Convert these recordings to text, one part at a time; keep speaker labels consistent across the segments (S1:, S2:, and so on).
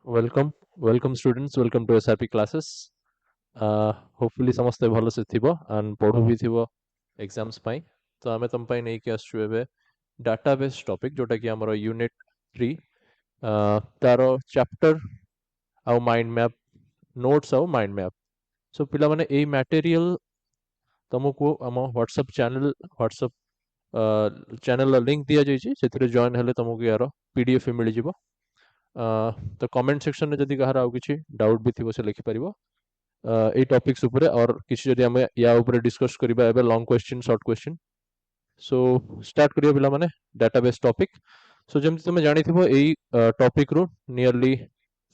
S1: Welcome students welcome to SRP classes hopefully समस्ते भल से थिबो एंड पढ़ु भी थिबो एग्जाम्स पाई तो आमे तुम पाई नहीं कि आसु एबे डाटाबेस टॉपिक जोटा कि हमर यूनिट 3 तारो चैप्टर आउ माइंड मैप नोट्स आउ माइंड मैप सो पिला माने एई मटेरियल तुमको हम व्हाट्सएप चैनल लिंक दिया जाइए से जॉइन हेले तुमको यार पीडीएफ मिल जिवो तो कमेंट सेक्शन में जदि कहार आउ किछि डाउट भी थिबो से लिखि परिबो ए टॉपिक्स ऊपर और किसी जदि हम या ऊपर डिस्कस करिबा एबे long question short question so start करिया पिला माने डाटाबेस टॉपिक सो जेमति तुमे जानि थिबो एई टॉपिक रो नियरली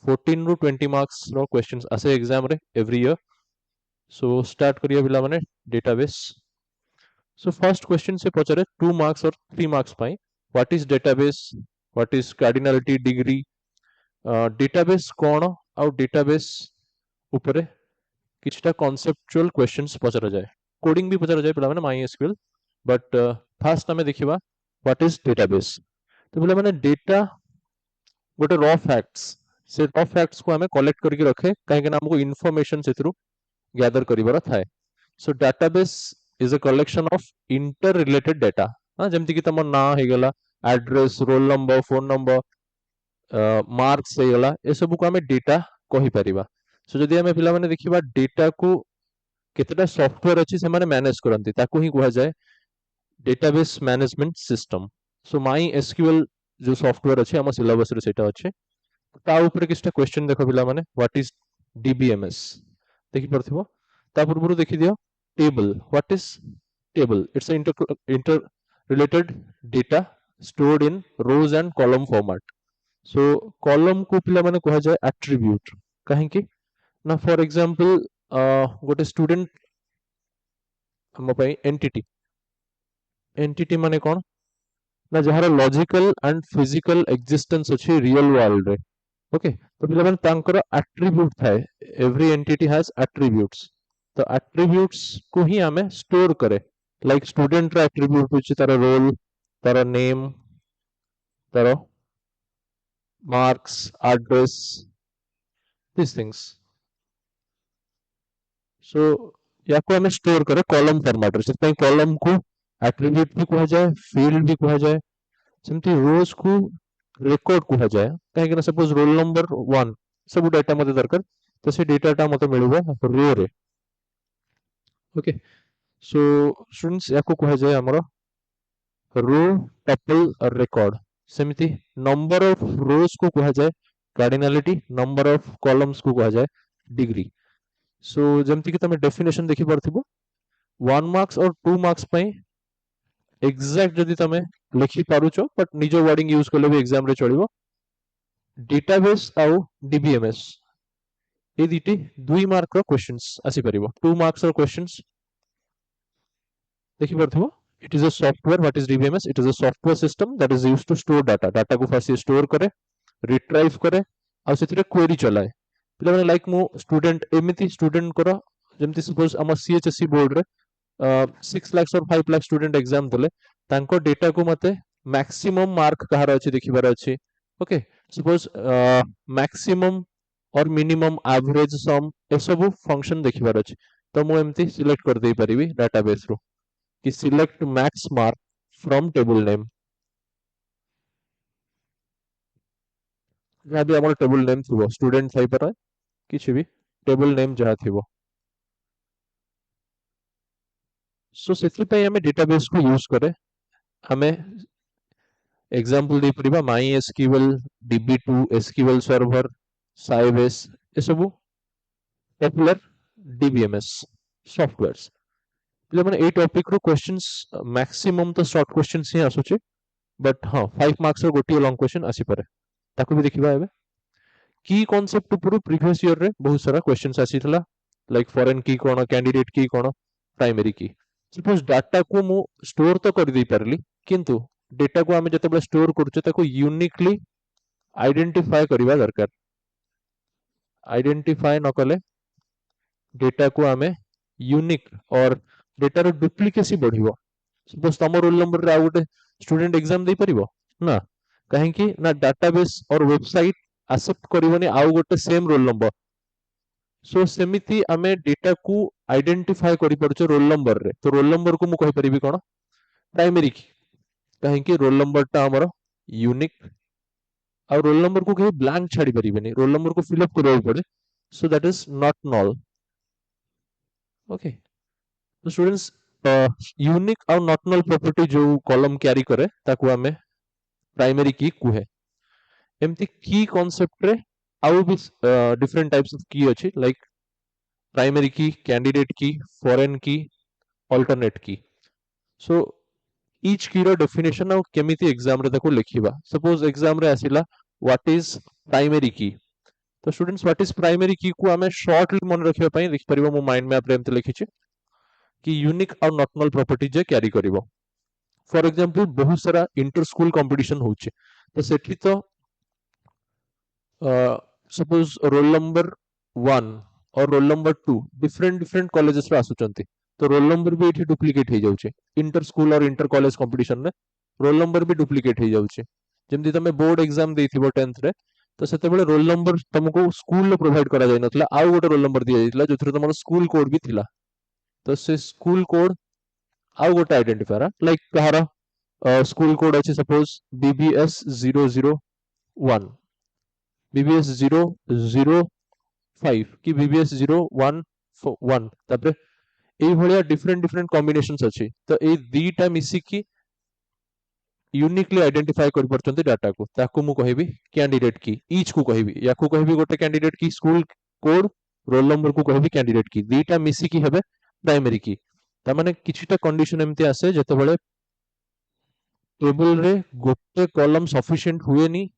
S1: 14 रू 20 मार्क्स रो क्वेश्चंस आसे एग्जाम रे एवरी ईयर सो स्टार्ट करिया पिला माने डेटाबेस सो फर्स्ट क्वेश्चन से पचारे 2 मार्क्स और 3 marks pi what is database what is cardinality degree database कौन आउ डेटाबेस ऊपर किछटा कॉन्सेप्चुअल क्वेश्चंस पचरा जाए कोडिंग भी पचरा जाए पिला माने माई एसक्यूएल बट फास्ट हमें देखिबा व्हाट इज डेटाबेस तो पिला माने डेटा गोटे रॉ फैक्ट्स से रॉ फैक्ट्स को हमें कलेक्ट करके रखे कहीं के हमको इन्फॉर्मेशन सेथरु गैदर करिवार थाए so database is a collection of interrelated data हां जेमति कि तमर ना हे गेला address roll number phone number marks हे गेला ए सब को हमें डेटा कहि परिबा सो जदि हमें पिला माने देखिबा डेटा को केतेटा सॉफ्टवेयर अछि से माने मैनेज करंती ताको ही कहा जाए database management system so my SQL जो सॉफ्टवेयर अछि हम सिलेबस रे सेटा अछि ता ऊपर किछटा क्वेश्चन देखो पिला माने व्हाट इज डीबीएमएस देखि परथिबो ता पूर्वरु देखि दियो table what is table it's a inter related data stored in rows and column format so column को पिला माने कहा जाए एट्रिब्यूट कहीं कि ना फॉर एग्जांपल गोटे स्टूडेंट हम पई एंटिटी एंटिटी माने कोन ना जहार लॉजिकल एंड फिजिकल एग्जिस्टेंस अछि रियल वर्ल्ड रे ओके तो पिला माने तांकर एट्रिब्यूट थाए एवरी एंटिटी हैज एट्रिब्यूट्स तो एट्रिब्यूट्स को ही हमें स्टोर करे लाइक स्टूडेंट रा एट्रिब्यूट होछि तार रोल तार नेम तार marks address these things so या को हमें स्टोर करे कॉलम फॉर्मेट रे से कॉलम को एट्रिब्यूट भी कहा जाए फील्ड भी कहा जाए सेमती रोज को रिकॉर्ड कहा जाए कहीं ना सपोज रोल नंबर 1 सब डाटा मते दरकार तो से डाटाटा मते मिलबो रो रे ओके सो स्टूडेंट्स या को कहा जाए हमरो रो टपल और रिकॉर्ड सेमती नंबर ऑफ रोज को कहा जाए कार्डिनलिटी नंबर ऑफ कॉलम्स को कहा जाए डिग्री सो जमती कि तमे डेफिनेशन देखि परथिबो 1 मार्क्स और 2 मार्क्स पई एग्जैक्ट जदि तमे लिखि पारुचो बट निजो वर्डिंग यूज करले भी एग्जाम रे चलिबो डेटाबेस आउ डीबीएमएस ए दिटी 2 मार्क रो क्वेश्चंस आसी परिबो 2 मार्क्स रो क्वेश्चंस देखि परथिबो it is a software what is dbms it is a software system that is used to store data को फर्स्ट स्टोर करे रिट्राइव करे आ सेतिरे क्वेरी चलाए पिला माने लाइक मो स्टूडेंट एमिति स्टूडेंट करा जेमति सपोज हम सीएचएससी बोर्ड रे 6 लाख और 5 लाख स्टूडेंट एग्जाम देले तांको डेटा को मते मैक्सिमम मार्क कहार अछि देखिबार अछि ओके सपोज मैक्सिमम और मिनिमम एवरेज सम ए सब फंक्शन देखिबार अछि तो मो एमति सिलेक्ट कर देई परिबी डाटाबेस रो कि select max mark from table name जहाँ भी हमारा टेबल नेम थी स्टूडेंट थाई पर किसी भी टेबल नेम जहाँ थी सो से हमें डेटाबेस को यूज करे हमें एग्जांपल दे परिबा MySQL db2 SQL server Sybase ये सब पॉपुलर डीबीएमएस सॉफ्टवेयर्स पिला माने ए टॉपिक रो क्वेश्चंस मैक्सिमम तो शॉर्ट क्वेश्चंस ही आसुचे बट हां 5 मार्क्स रो गोटी लॉन्ग क्वेश्चन आसी पारे ताको भी देखिबा एबे की कांसेप्ट ऊपर प्रीवियस ईयर रे बहुत सारा क्वेश्चंस आसीथला लाइक फॉरेन की कोन कैंडिडेट की कोन प्राइमरी की सपोज डाटा को मु स्टोर तो कर दी परली किंतु डेटा को हमें जते स्टोर करछे ताको यूनिकली आइडेंटिफाई करबा दरकार आइडेंटिफाई न कले डेटा को हमें यूनिक और डेटा रो डुप्लीकेसी बढ़िबो सपोज तम रोल नंबर रे आ गोटे स्टूडेंट एग्जाम दे परिबो ना कहीं कि ना डाटाबेस और वेबसाइट एक्सेप्ट करबनी आउ गोटे सेम रोल नंबर। सो सेमिति आमे डेटा को आइडेंटिफाई करि परछो रोल नंबर रे। तो रोल नंबर को मु कहि परिबी कोन प्राइमरी की, कहीं कि रोल नंबर टा हमर यूनिक और रोल नंबर को कहीं ब्लैंक छाड़ी परिबेनी, रोल नंबर को फिल अप करबा पड़े। So that is not null. Okay, तो स्टूडेंट्स यूनिक और नॉट नल प्रॉपर्टी जो कॉलम कैरी करे ताको हमें प्राइमरी की कुहे। एमती की कांसेप्ट रे आउ भी डिफरेंट टाइप्स ऑफ की अछि, लाइक प्राइमरी की, कैंडिडेट की, फॉरेन की, अल्टरनेट की। सो ईच की रो डेफिनेशन और केमिति एग्जाम रे ताको लिखिबा। सपोज एग्जाम रे आसिला व्हाट इज प्राइमरी की, तो स्टूडेंट्स व्हाट इज प्राइमरी की को हमें शॉर्टली मन रखिबा पई लिखि परिबो। मो माइंड मैप रे एमते लिखिछि कि यूनिक और नॉट नल प्रॉपर्टी जे कैरी करिवो। फॉर एग्जांपल बहुत सारा इंटर स्कूल कंपटीशन होचे, तो सेठी तो सपोज रोल नंबर 1 और roll number 2 different different colleges रे आसुचंती, तो रोल नंबर भी एठी डुप्लीकेट हे जाउचे। इंटर स्कूल और इंटर कॉलेज कंपटीशन रे रोल नंबर भी डुप्लीकेट हे जाउचे। जेमति तमे बोर्ड एग्जाम देथिबो 10th रे, तो सेते बेले रोल नंबर तुमको स्कूल रे प्रोवाइड करा जाय नथला, आउ गोटे रोल नंबर दिया जायतिला जोथरे तमरो स्कूल कोड भी थिला। तो से स्कूल कोड आउ गोटे आइडेंटिफायर, लाइक कहार स्कूल कोड अछि सपोज बीबीएस 001, बीबीएस 005 कि बीबीएस 011 तापरे एई भलिया डिफरेंट डिफरेंट कॉम्बिनेशंस अछि। तो एई दीटा मिसी की यूनिकली आइडेंटिफाई कर परचंती डाटा को, ताकू मु कहिबी कैंडिडेट की। ईच को कहिबी, याकू कहिबी गोटे कैंडिडेट की स्कूल कोड, रोल नंबर को कहिबी कैंडिडेट की, दीटा मिसी की हेबे प्राइमरी की। ता माने किछिटा कंडीशन एमती आसे जेतेबेले टेबल रे गोटे कॉलम सफिशिएंट हुएनी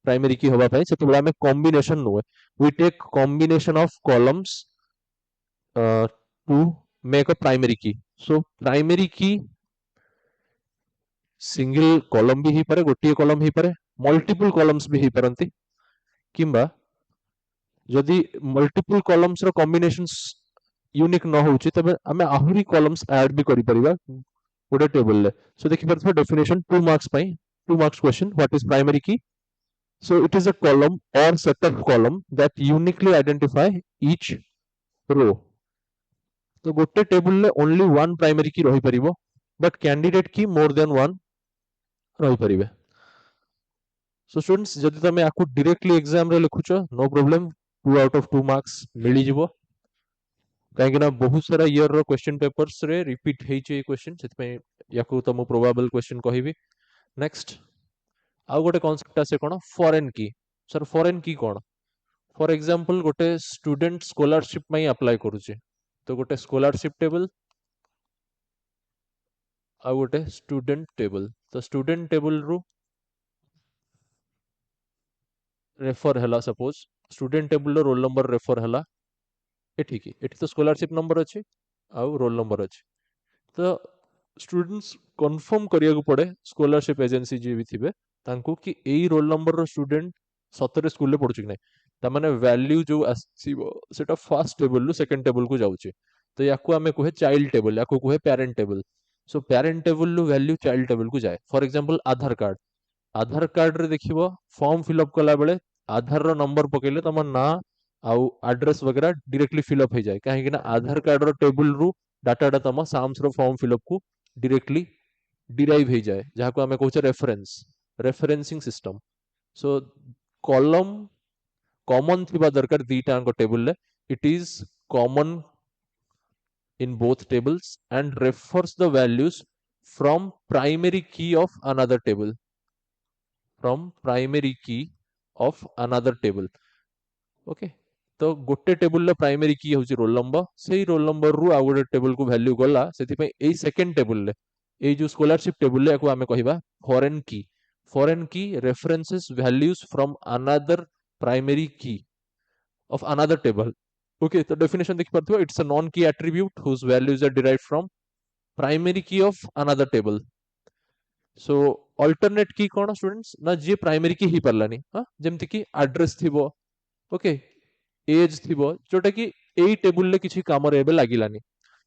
S1: प्राइमरी की होबा पाई, सेतेबेले हमें कॉम्बिनेशन नुए, we take combination of columns to make a primary key. So primary key single column भी ही पारे, गोटे कॉलम ही पारे, मल्टीपल कॉलम्स भी ही पारंती, किंबा जदि मल्टीपल कॉलम्स रो कॉम्बिनेशंस यूनिक न होउची तबे हमें आहुरी कॉलम्स ऐड भी करि परिबा गोटे टेबल ले। सो देखि परथबा डेफिनेशन 2 मार्क्स पाई, 2 marks question, what is primary key. So it is a column or set of column that uniquely identify each row. तो गोटे टेबल ले only one primary key रही परिबो, but candidate key more than one रही परिबे। So students जदि तमे आकु directly exam रे लिखुचो no problem, 2 out of 2 marks मिली जिवो। काहे कि ना बहुत सारा ईयर रो क्वेश्चन पेपर्स रे रिपीट हेइचे ए क्वेश्चन, सेति पे याकु त मु प्रोबेबल क्वेश्चन कहिबी। नेक्स्ट आउ गोटे कांसेप्ट आसे कोन foreign key. Sir foreign key कोन? फॉर एग्जांपल गोटे स्टूडेंट स्कॉलरशिप में अप्लाई करूचे, तो गोटे स्कॉलरशिप टेबल आ गोटे स्टूडेंट टेबल। तो स्टूडेंट टेबल रु रेफर हला, सपोज स्टूडेंट टेबल रो रोल नंबर रेफर हला एठी की, एठी तो स्कॉलरशिप नंबर अछि आ रोल नंबर अछि। तो स्टूडेंट्स कंफर्म करिया को पड़े स्कॉलरशिप एजेंसी जे भी थिबे तांको कि एई रोल नंबर रो स्टूडेंट सतरे स्कूल ले पढुछि कि नै। ता माने वैल्यू जो आसीबो सेटा फर्स्ट टेबल रु सेकंड टेबल को जाउछि। तो याकू हमें कहे चाइल्ड टेबल, याकू कहे parent table. So parent table रु वैल्यू चाइल्ड टेबल को जाए। For example Aadhaar card, Aadhaar card रे देखिबो फॉर्म फिल अप कला बेले आधार रो नंबर पकेले तम ना आउ एड्रेस वगैरह डायरेक्टली फिल अप हो जाए, काहे कि ना आधार कार्ड रो टेबल रु डाटाटा तम साम्स रो फॉर्म फिल अप को डायरेक्टली डिराइव हो जाए, जहाँ को हमें कहूचे reference, referencing system. So column common थिबा दरकार दीटा अंक टेबल ले, it is common in both tables and refers the values from primary key of another table, from primary key of another table. Okay, तो गोटे टेबल लो primary की होची roll number, सेही रोल नंबर रु आ गोटे टेबल को value गला, सेति पे एई सेकंड टेबल ले ए जो स्कॉलरशिप टेबल ले को हमें कहिबा फॉरेन की। फॉरेन की references values from another primary की of another table. Okay, तो definition देखि परथिबो, it's a non key attribute whose values are derived from primary key of another table. So alternate key cone students ना जे primary की ही परलानी, हां जेमति कि address थिबो, okay as थिबो, जोटा कि एई टेबल ले किछि काम रे एबे लागिलानी।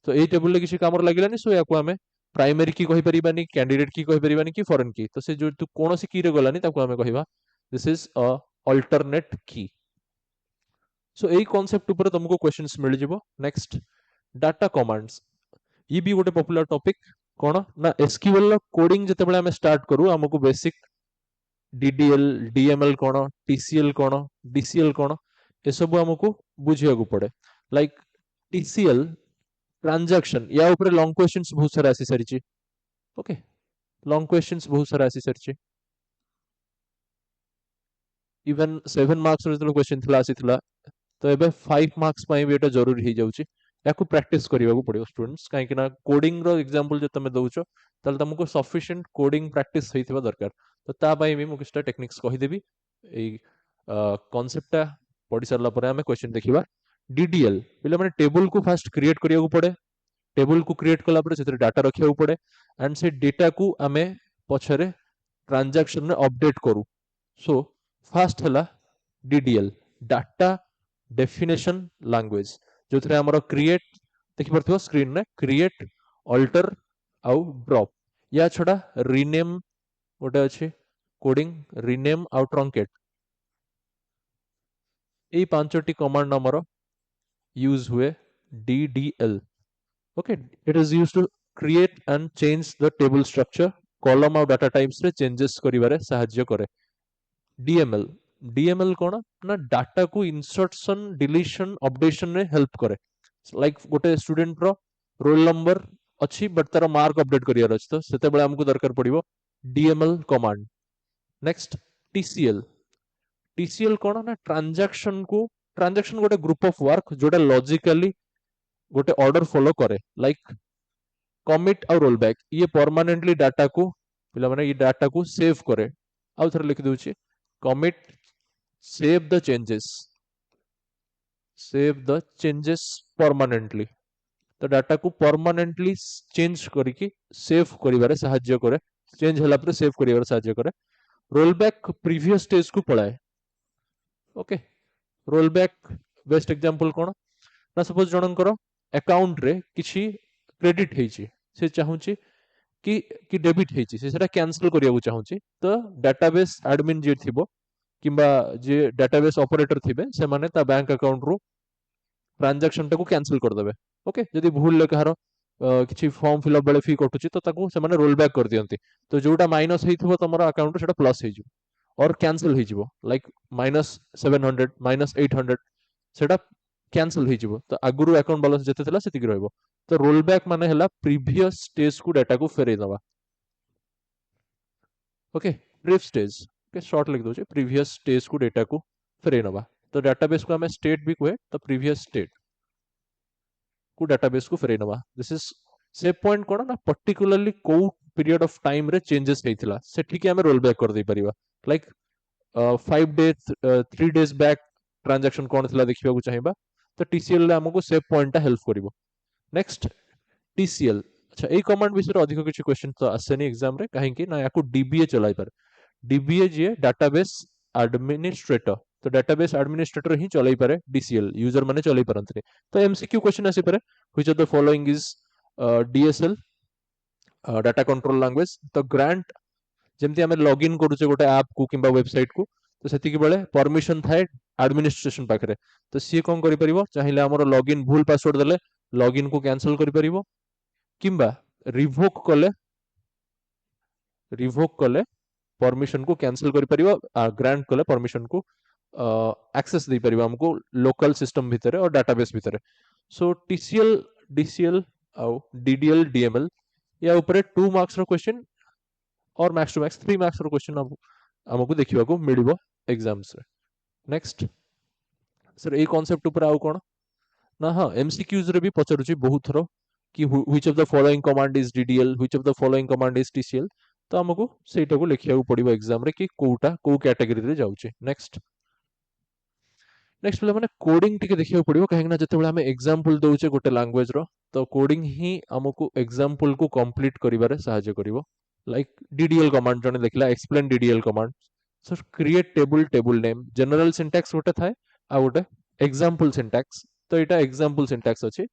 S1: तो एई टेबल ले किछि काम रे लागिलानी, सो याको हमें प्राइमरी की कहि परिबानी, कैंडिडेट की कहि परिबानी कि फॉरेन की। तो से जो तू कोनोसी की रे गलानी ताको हमें कहिबा दिस इज अ अल्टरनेट की। सो एई कांसेप्ट ऊपर तुमको क्वेश्चंस मिल जिवो। नेक्स्ट डाटा कमांड्स, ये भी गोटे पॉपुलर टॉपिक। कौन ना एसक्यूएल कोडिंग जते बेले हमें स्टार्ट करू हमको बेसिक डीडीएल डीएमएल कौन टीसीएल कौन डीसीएल कौन ये सब हमको बुझिया को पड़े। लाइक टीसीएल ट्रांजैक्शन या ऊपर लॉन्ग क्वेश्चंस बहुत सारा आसी सारी। ओके, लॉन्ग क्वेश्चंस बहुत सारा आसी सारी। इवन 7 मार्क्स रो क्वेश्चन थिला आसी थिला, तो एबे 5 मार्क्स पाई भी एटा जरूरी ही जाउची। याकू प्रैक्टिस करिया को पड़ियो स्टूडेंट्स, काहे कि ना कोडिंग रो एग्जांपल जे तमे दउचो ताल तुमको सफिशिएंट कोडिंग प्रैक्टिस हेइथिबा दरकार। तो ता पाई भी मु किछटा टेक्निक्स कहि देबी। एई कांसेप्टटा पढि सरला परे हमें क्वेश्चन देखिबा। डीडीएल पहिले माने टेबल को फास्ट क्रिएट करिया को पड़े। टेबल को क्रिएट कला परे सेतिर डाटा रखिया को पड़े एंड से डेटा को हमें पछरे ट्रांजैक्शन में अपडेट करू। सो फास्ट हला डीडीएल डाटा डेफिनेशन लैंग्वेज, जो थे हमर क्रिएट देखि परथिबो स्क्रीन ने क्रिएट अल्टर आउ ड्रॉप। या छडा रीनेम गोटे अछि कोडिंग रीनेम आउ ट्रंकेट। एई पांचटी कमांड हमर यूज हुए DDL. Okay, it is used to create and change the table structure column और डाटा टाइप्स रे चेंजेस करिवारे सहाय्य करे। डीएमएल डीएमएल कौन ना डाटा को इंसर्शन डिलीशन अपडेशन में हेल्प करे। लाइक गोटे स्टूडेंट रो रोल नंबर अच्छी बट तार मार्क अपडेट करियर अछि, तो सेते बेले हमको दरकार पड़िबो DML command. Next TCL TCL कौन ना ट्रांजैक्शन गोटे ग्रुप ऑफ वर्क जोटा लॉजिकली गोटे ऑर्डर फॉलो करे। लाइक कमिट और रोल बैक ये परमानेंटली डाटा को पिला माने ये डाटा को सेव करे। आउ थर लिख दूची commit save the changes permanently. तो डाटा को परमानेंटली चेंज करके सेव करिवारे सहाय्य करे। चेंज होला पर सेव करिवारे सहाय्य करे। रोल बैक प्रीवियस स्टेज को पळाए। Okay, roll back best example कोन ना सपोज जनकर अकाउंट रे किछि क्रेडिट हेछि, से चाहूची कि डेबिट हेछि, से सेटा कैंसिल करिया को चाहूची। तो डाटाबेस एडमिन जे थिबो किंबा जे डाटाबेस ऑपरेटर थिबे से माने ता बैंक अकाउंट रो ट्रांजैक्शन टाको कैंसिल कर देबे। ओके, जदि भूल ले कहारो किछि फॉर्म फिलअप बेले फी कटुची तो ताको से माने रोल बैक कर दियंती। तो जोटा माइनस हेइथिबो तमरो अकाउंट सेटा प्लस हेइजिवो और कैंसिल हेइजिवो। लाइक -700 -800 सेटा कैंसिल हेइजिवो। तो आगुरु अकाउंट बैलेंस जते थिला सेतिक रहइबो। तो रोल बैक माने हला प्रीवियस स्टेज को डाटा को फेरै दवा। ओके, प्रीवियस स्टेज के शॉर्ट लिख दोचे प्रीवियस स्टेज को डाटा को फेरै नवा। तो डाटाबेस को हमें स्टेट भी कहे, तो प्रीवियस स्टेट को डाटाबेस को फेरै नवा। दिस इज सेव पॉइंट कोन ना पर्टिकुलरली को पीरियड ऑफ टाइम रे चेंजेस हेइथिला से ठीक हमें रोल बैक कर दे परिबा। Like 5 days 3 days back transaction कोन थिला देखिबा को चाहिबा, तो टीसीएल रे हमको सेव पॉइंट हेल्प करिवो। Next TCL. अच्छा, ए कमांड विषय अधिक किछि क्वेश्चन तो आसेनी एग्जाम रे, काहे कि ना याकू डीबीए चलाई पर। डीबीए जे डाटाबेस एडमिनिस्ट्रेटर, तो डाटाबेस एडमिनिस्ट्रेटर ही चलाई पारे डीसीएल, यूजर माने चलाई परंतरे। तो एमसीक्यू क्वेश्चन आसी पारे which of the following is DSL data control language. तो ग्रांट जेमति हमें लॉगिन करूचे गोटे ऐप को किंबा वेबसाइट को, तो सेति के बेले परमिशन थाए एडमिनिस्ट्रेशन पाखरे। तो सी कोन करि परिबो, चाहिले हमर लॉगिन भूल पासवर्ड देले लॉगिन को कैंसिल करि परिबो, किंबा रिवोक कले परमिशन को कैंसिल करि परिबो, ग्रांट कले परमिशन को एक्सेस दे परिबो हमको लोकल सिस्टम भितरे और डाटाबेस भितरे। सो टीसीएल डीसीएल आउ डीडीएल डीएमएल या ऊपर 2 मार्क्स रो क्वेश्चन और मैक्स टू मैक्स 3 मार्क्स रो क्वेश्चन हमको देखिबा को मिलिबो एग्जाम्स रे। नेक्स्ट सर ए कांसेप्ट ऊपर आउ कोन ना, हां एमसीक्यूज रे भी पचरुची बहुत थरो कि which of the following command is DDL, which of the following command is TCL. तो हमको सेटा को लिखिया को पड़िबो एग्जाम रे कि कोटा को कैटेगरी रे जाउची। नेक्स्ट नेक्स्ट माने कोडिंग टिके देखिया को पड़िबो, काहे ना जते बेले हमें एग्जांपल दउचे गोटे लैंग्वेज रो, तो कोडिंग ही हमको एग्जांपल को कंप्लीट करिवारे सहायता करिवो। लाइक डीडीएल कमांड जने देखला explain DDL command. Sir create table name general syntax गोटे थाए आ गोटे एग्जांपल सिंटैक्स। तो एटा एग्जांपल सिंटैक्स अछि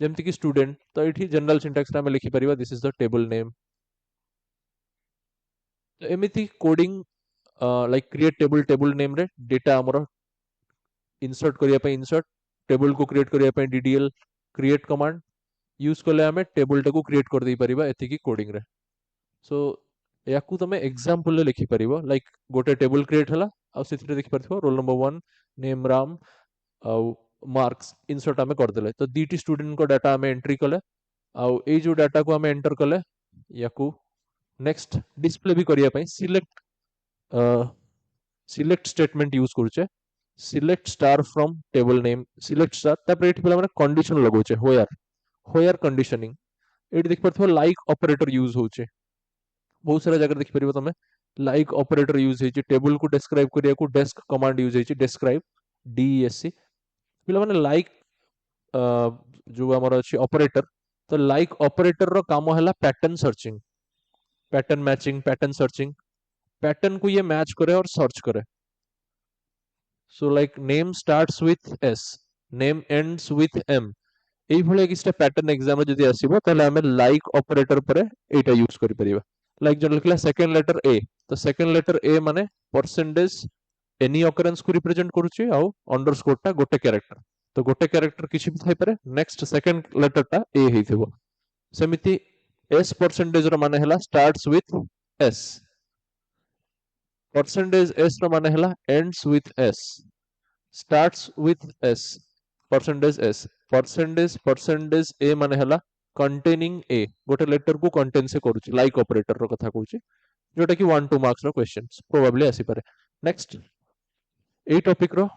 S1: जेमति कि स्टूडेंट, तो एठी जनरल सिंटैक्स रे हम लिखि परिबा this is the table name. तो एमिति coding like create table table name रे डेटा हमर इंसर्ट करिया पे इंसर्ट टेबल को क्रिएट करिया पे डीडीएल क्रिएट कमांड यूज कले आमे टेबल टाको क्रिएट कर दे परिबा एतिकी कोडिंग रे सो याकू तमे एग्जांपल ले लिखि परिबो लाइक गोटे टेबल क्रिएट हला आ सेथिरे देखि परथिबो रोल नंबर 1 नेम राम आ मार्क्स इंसर्ट आमे कर देले तो दीटी स्टूडेंट को डाटा आमे एंट्री कले आ ए जो डाटा को आमे एंटर कले याकू नेक्स्ट डिस्प्ले भी करिया पई सिलेक्ट स्टेटमेंट यूज करूचे select star from table name select star तापर एठी पिला माने कंडीशन लगोचे होयर कंडीशनिंग एठी देख परथिबो लाइक ऑपरेटर यूज होचे बहुत सारा जगह देख परिबो तमे लाइक ऑपरेटर यूज हेची टेबल को डिस्क्राइब करिया को डेस्क कमांड यूज हेची डिस्क्राइब डीईएससी पिला माने लाइक जो हमर अछि ऑपरेटर तो लाइक ऑपरेटर रो काम हैला pattern searching pattern matching pattern searching pattern को ये मैच करे और सर्च करे so like name starts with S name ends with M एई भले किछटा पैटर्न एग्जाम जदी आसीबो तले हमें लाइक ऑपरेटर परे एटा यूज करि परिबा लाइक जन लिखला सेकंड लेटर ए तो सेकंड लेटर ए माने परसेंटेज एनी ऑकरेंस को रिप्रेजेंट करूची आ अंडरस्कोर टा गोटे कैरेक्टर तो गोटे कैरेक्टर किछि भी थाई पारे नेक्स्ट सेकंड लेटर टा ए हेइथिबो सेमिति एस परसेंटेज रो माने हला starts with S percentage S रो माने हला ends with S starts with S percentage A माने हला कंटेनिंग ए गोटे लेटर को कंटेन से करूची लाइक ऑपरेटर रो कथा कहूची जोटा कि 1-2 मार्क्स रो क्वेश्चंस प्रोबेबली आसी पारे नेक्स्ट ए टॉपिक रो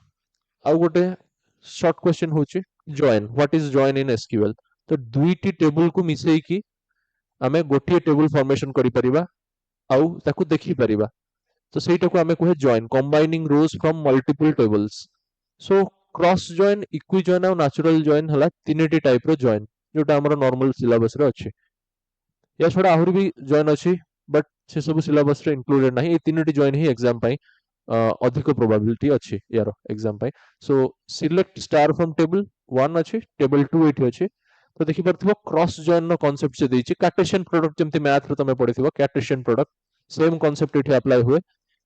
S1: आ गोटे शॉर्ट क्वेश्चन होची join what is join in SQL तो दुईटी टेबल को मिसेई की आमे गोटिए टेबल फॉर्मेशन करि परिबा आउ ताकू देखि परिबा तो सेटा को आमे कहे join combining rows from multiple tables so cross join equi join और नेचुरल जॉइन हला तीनटी टाइप रो जॉइन जोटा हमर नॉर्मल सिलेबस रे अछि या छोड़ा आहुरी भी जॉइन अछि बट से सब सिलेबस रे इंक्लूडेड नाही ए तीनटी जॉइन ही एग्जाम पई अधिक प्रोबेबिलिटी अछि यारो एग्जाम पई so select star from table 1 अछि टेबल 2 एठी अछि तो देखि परथिबो क्रॉस जॉइन नो कांसेप्ट से देछि कार्टेशियन प्रोडक्ट जेमति मैथ रे तमे पढिथिबो कार्टेशियन प्रोडक्ट सेम कांसेप्ट एठी अप्लाई हुए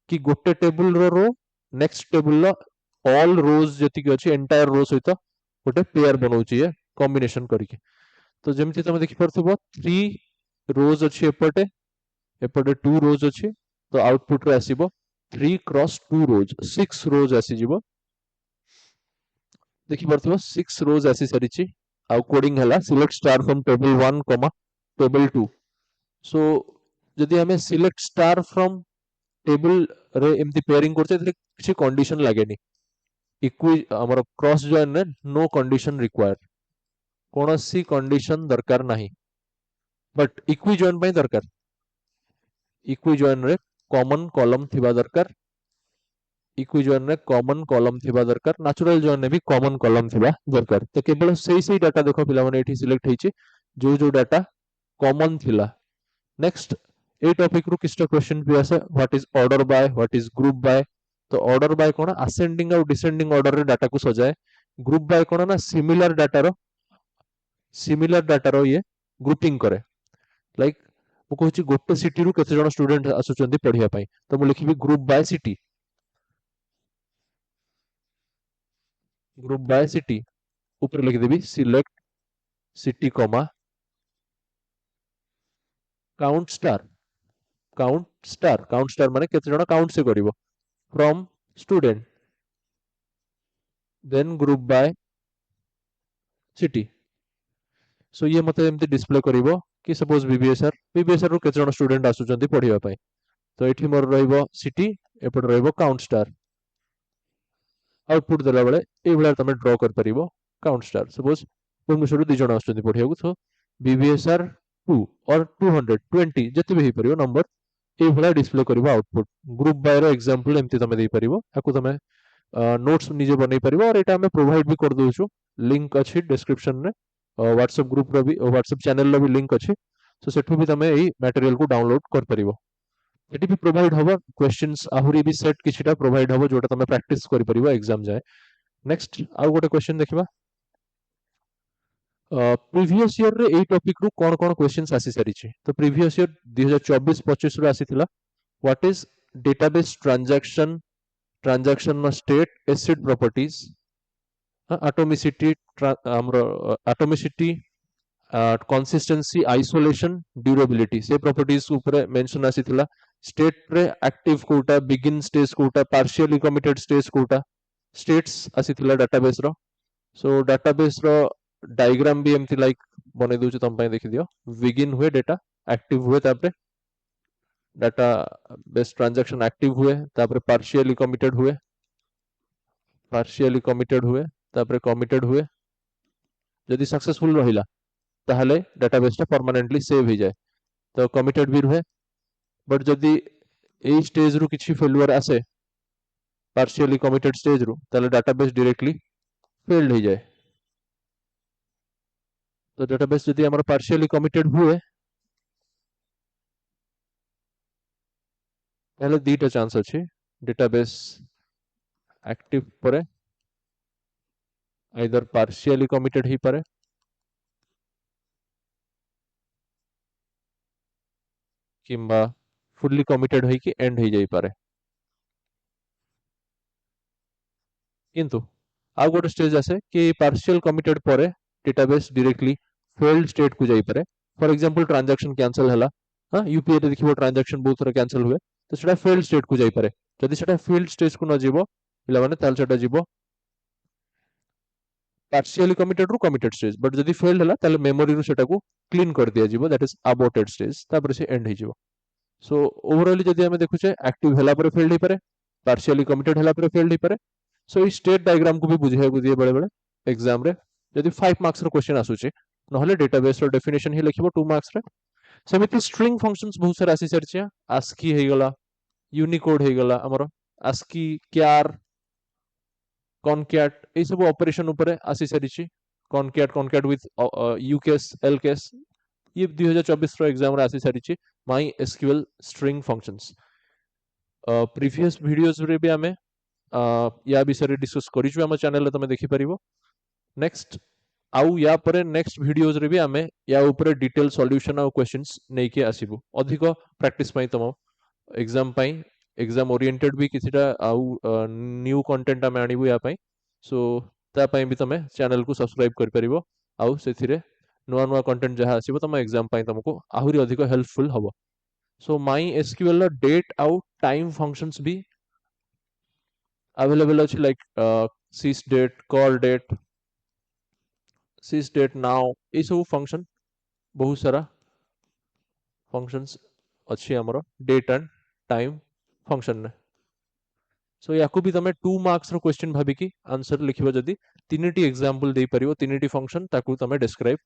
S1: कि गोटे टेबल रो नेक्स्ट टेबल रो ऑल रोज जति कि अछि एंटायर रो सहित गोटे पेयर बनौछि ये कॉम्बिनेशन करके तो जेमति तमे देखि परथिबो 3 रोज अछि एपटे एपटे 2 रोज अछि तो आउटपुट रे आसीबो 3 क्रॉस 2 रोज 6 रोज आसी जिवो देखि परथिबो 6 रोज आसी सरिछि आ कोडिंग हला select star from table 1 table 2 सो जदि हमें सिलेक्ट स्टार फ्रॉम टेबल रे एमती पेयरिंग करछे तले किछि कंडीशन लागेनी इक्वी हमर क्रॉस जॉइन ने नो कंडीशन रिक्वायर्ड कोनोसी कंडीशन दरकार नाही बट इक्वी जॉइन पय दरकार इक्वी जॉइन रे कॉमन कॉलम थिबा दरकार इक्वी जॉइन रे कॉमन कॉलम थिबा दरकार नेचुरल जॉइन ने भी कॉमन कॉलम थिबा दरकार तो केवल सेही डाटा देखो पिला माने एठी सिलेक्ट हेछि जो डाटा कॉमन थिला नेक्स्ट ए टॉपिक रू किछटा क्वेश्चन भी आसे what is order by what is group by तो ऑर्डर बाय कोन असेंडिंग और डिसेंडिंग ऑर्डर रे डाटा को सजाए ग्रुप बाय कोन ना सिमिलर डाटा रो ये ग्रुपिंग करे लाइक मु कहूची गोटे सिटी रू केते जण स्टूडेंट आसुचंदी पढिया पई तो मु लिखिबी ग्रुप बाय सिटी ऊपर लिख देबी select city comma count star माने केते जण काउंट से करिवो from student then group by city so ये मते एमती डिस्प्ले करिवो कि सपोज बीबीएसआर रो केते जण स्टूडेंट आसुचंदी पढिया पई तो एठी मोर रहइबो सिटी एपड रहइबो काउंट स्टार आउटपुट देला बेले ए बेला तमे ड्रॉ कर परिबो काउंट स्टार सपोज भुवनेश्वर दी जण आसुचंदी पढिया को तो बीबीएसआर 2 और 220 जति भी हे परिबो नंबर ए भला डिस्प्ले करबो आउटपुट ग्रुप बाय रो एग्जांपल एमती तमे देई परिबो आकु तमे नोट्स निजे बनै परिबो और एटा हमें प्रोवाइड भी कर दोछु लिंक अछि डिस्क्रिप्शन रे व्हाट्सएप ग्रुप रो भी व्हाट्सएप चैनल रो भी लिंक अछि सो सेठु भी तमे एई मटेरियल को डाउनलोड कर परिबो एटी भी प्रोवाइड होबो क्वेश्चंस आहुरी भी सेट किछटा प्रोवाइड होबो जोटा तमे प्रैक्टिस कर परिबो एग्जाम जाय नेक्स्ट आ गोटे क्वेश्चन देखिबा प्रीवियस ईयर रे ए टॉपिक रू कोन क्वेश्चंस आसी सरिछि तो प्रीवियस ईयर 2024-25 रो आसीथिला व्हाट इज database transaction state acid properties atomicity atomicity consistency isolation durability से properties ऊपर mention आसीथिला state रे active कोटा begin stage कोटा partially committed stage कोटा states आसीथिला database रो so database रो diagram भी एमती like बने दूची तम पाए देखि दियो begin हुए data active हुए तापरे डाटा बेस ट्रांजैक्शन एक्टिव हुए तापरे पार्शियली कमिटेड हुए तापरे कमिटेड हुए जदि सक्सेसफुल रहिला ताहले डेटाबेस टा परमानेंटली सेव हो जाए तो कमिटेड भी रहे बट जदि ए स्टेज रु किछि फेल्युअर आसे पार्शियली कमिटेड स्टेज रु ताहले डेटाबेस डायरेक्टली फेल्ड हो जाए तो डेटाबेस जदि हमर पार्शियली कमिटेड हुए ताहले दीटा चांस अछि डेटाबेस एक्टिव परे आइदर पार्शियली कमिटेड ही पारे किंबा फुल्ली कमिटेड होई कि एंड हो जाई पारे किंतु आ गोटे स्टेज आसे कि पार्शियल कमिटेड परे डेटाबेस डायरेक्टली फेल्ड स्टेट को जाई पारे फॉर एग्जांपल ट्रांजैक्शन कैंसिल हला हां यूपीआई रे देखिबो ट्रांजैक्शन बहुत थोड़ा कैंसिल हुए तो सेटा फेल्ड स्टेट को जाई पारे जदि सेटा फेल्ड स्टेज को न जीवो पिला माने ताल सेटा जीवो पार्शियली कमिटेड रु कमिटेड स्टेज बट जदि फेल्ड हला ताले मेमोरी रु सेटा को क्लीन कर दिया जीवो दैट इज अबॉर्टेड स्टेज तापर से एंड हो जीवो सो ओवरऑल जदि हमें देखुचे एक्टिव हला पर फेल्ड ही पारे पार्शियली कमिटेड हला पर फेल्ड ही पारे सो इस स्टेट डायग्राम को भी बुझे को दिए बड़े बड़े एग्जाम रे जदि 5 मार्क्स रो क्वेश्चन आसुचे नहले डेटाबेस रो डेफिनेशन ही लिखिबो 2 मार्क्स रे सेमिति स्ट्रिंग फंक्शंस बहुत सारा आसी सरचिया ASCII हे गला यूनिकोड हे गला हमर ASCII क्यार कॉनकैट ए सब ऑपरेशन ऊपर आसी सरिची कॉनकैट विथ यूकेस एलकेस ये 2024 रो एग्जाम रे आसी सरिची MySQL string functions previous videos रे भी हमें या विषय डिस्कस करिछु हम चैनल तमे देखि परिबो नेक्स्ट आउ या परे नेक्स्ट वीडियोस रे भी हमें या ऊपर डिटेल सॉल्यूशन और क्वेश्चंस नै के आसीबो अधिक प्रैक्टिस पई तम एग्जाम पई एग्जाम ओरिएंटेड भी किसिटा आउ न्यू कंटेंट हम आनिबो या पई सो ता पई भी तमे चैनल को सब्सक्राइब कर परिबो आउ सेथिरे नुआ नुआ कंटेंट जहा आसीबो तम एग्जाम पई तुमको आहुरी अधिक हेल्पफुल हबो सो माई एसक्यूएल ला डेट आउ टाइम फंक्शंस भी अवेलेबल अछि like sys date call date sys date now ए सब फंक्शन बहुत सारा फंक्शंस अछि हमरो डेट एंड टाइम फंक्शन ने सो याकू भी तमे 2 मार्क्स रो क्वेश्चन भाबी की आंसर लिखिबो जदी तीनटी एग्जांपल दे परिबो तीनटी फंक्शन ताकू तमे डिस्क्राइब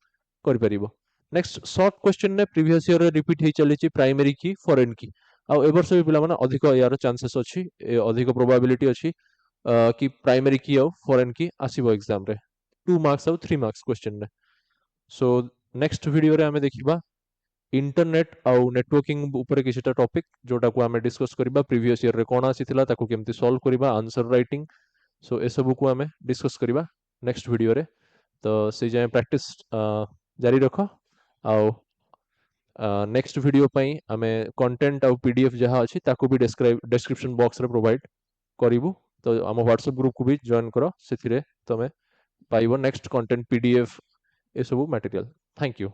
S1: कर परिबो नेक्स्ट शॉर्ट क्वेश्चन ने प्रीवियस ईयर रे रिपीट हे चली छि प्राइमरी की फॉरेन की आ एबर से पिला माने अधिक यार चांसेस अछि अधिक प्रोबेबिलिटी अछि कि प्राइमरी की और फॉरेन की आसीबो एग्जाम रे 2 मार्क्स और 3 मार्क्स क्वेश्चन ने सो नेक्स्ट वीडियो रे हमें देखिबा इंटरनेट आउ नेटवर्किंग ऊपर किछटा टॉपिक जोटा को हमें डिस्कस करबा प्रीवियस ईयर रे कोन आसीथिला ताको केमती सॉल्व करबा आंसर राइटिंग सो ए सब को हमें डिस्कस करबा नेक्स्ट वीडियो रे तो से जाय प्रैक्टिस जारी रखो आउ नेक्स्ट वीडियो पई हमें कंटेंट आउ पीडीएफ जहा अछि ताको भी डिस्क्रिप्शन बॉक्स रे प्रोवाइड करिवु तो हम व्हाट्सएप ग्रुप को भी जॉइन करो सेथिरे तमे पाइबो नेक्स्ट कंटेंट पीडीएफ ए सब मटेरियल थैंक यू